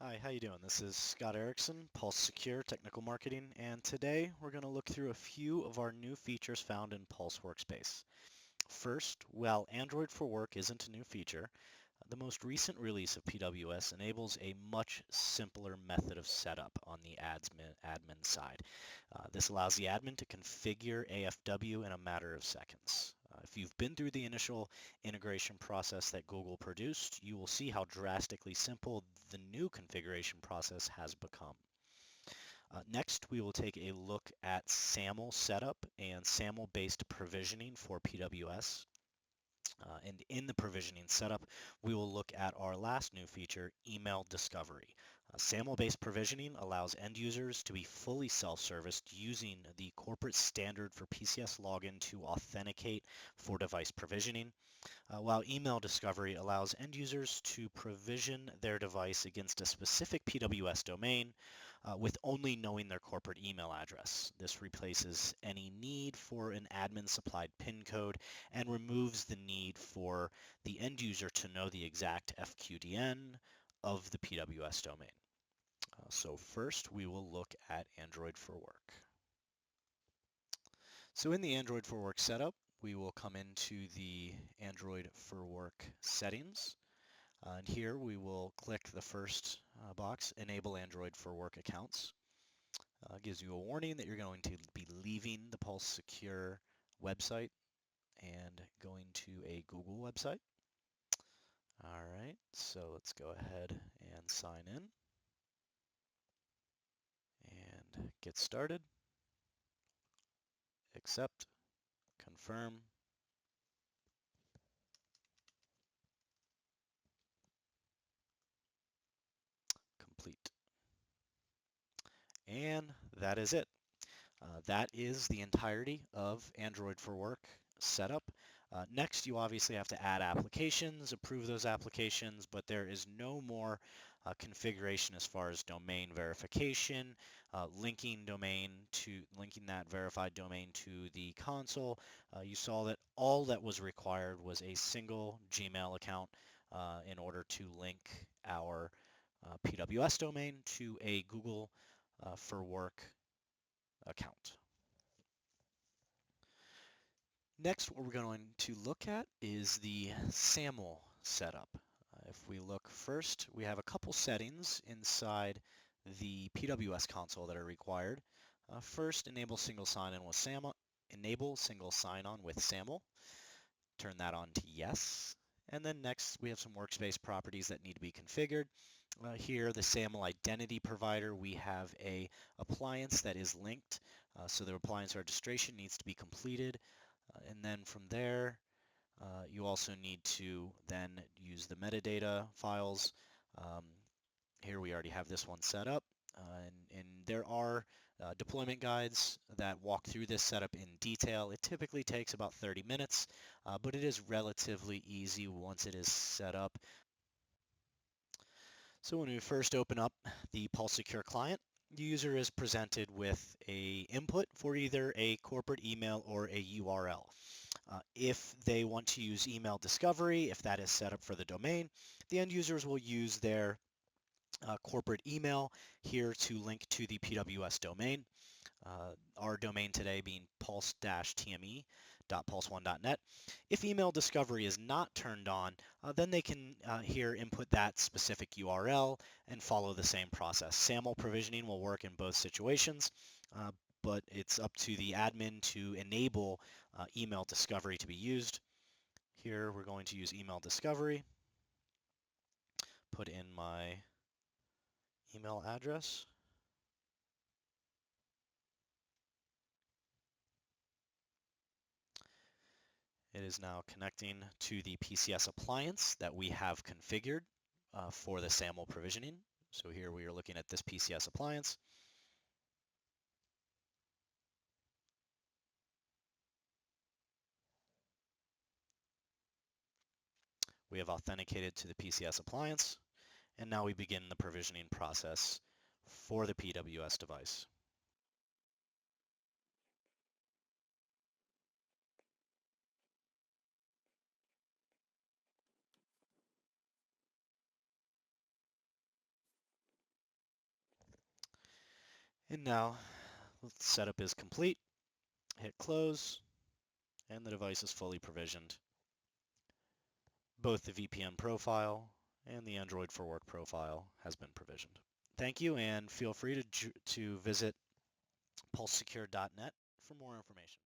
Hi, how you doing? This is Scott Erickson, Pulse Secure Technical Marketing, and today we're going to look through a few of our new features found in Pulse Workspace. First, while Android for Work isn't a new feature, the most recent release of PWS enables a much simpler method of setup on the admin side. This allows the admin to configure AFW in a matter of seconds. If you've been through the initial integration process that Google produced, you will see how drastically simple the new configuration process has become. Next, we will take a look at SAML setup and SAML-based provisioning for PWS. And in the provisioning setup, we will look at our last new feature, email discovery. SAML-based provisioning allows end users to be fully self-serviced using the corporate standard for PCS login to authenticate for device provisioning, while email discovery allows end users to provision their device against a specific PWS domain with only knowing their corporate email address. This replaces any need for an admin supplied PIN code and removes the need for the end user to know the exact FQDN of the PWS domain. So first we will look at Android for Work. So in the Android for Work setup, we will come into the Android for Work settings. And here we will click the first box, Enable Android for Work Accounts. Gives you a warning that you're going to be leaving the Pulse Secure website and going to a Google website. All right, so let's go ahead and sign in and get started. Accept, confirm, complete. And that is it. That is the entirety of Android for Work setup. Next, you obviously have to add applications, approve those applications, but there is no more configuration as far as domain verification, linking that verified domain to the console. You saw that all that was required was a single Gmail account in order to link our PWS domain to a Google for Work account. Next, what we're going to look at is the SAML setup. If we look first, we have a couple settings inside the PWS console that are required. First, enable single sign-on with SAML. Enable single sign-on with SAML. Turn that on to yes. And then next, we have some workspace properties that need to be configured. Here, the SAML identity provider, we have a appliance that is linked. So the appliance registration needs to be completed. And then from there, you also need to then use the metadata files. Here we already have this one set up, and there are deployment guides that walk through this setup in detail. It typically takes about 30 minutes, but it is relatively easy once it is set up. So when we first open up the Pulse Secure client, the user is presented with a input for either a corporate email or a URL. If they want to use email discovery, if that is set up for the domain, the end users will use their corporate email here to link to the PWS domain. Our domain today being pulse-tme.pulse1.net. If email discovery is not turned on, then they can here input that specific URL and follow the same process. SAML provisioning will work in both situations, but it's up to the admin to enable email discovery to be used. Here we're going to use email discovery, put in my email address. It is now connecting to the PCS appliance that we have configured for the SAML provisioning. So here we are looking at this PCS appliance. We have authenticated to the PCS appliance, and now we begin the provisioning process for the PWS device. And now the setup is complete. Hit close, and the device is fully provisioned. Both the VPN profile and the Android for Work profile has been provisioned. Thank you, and feel free to visit pulsesecure.net for more information.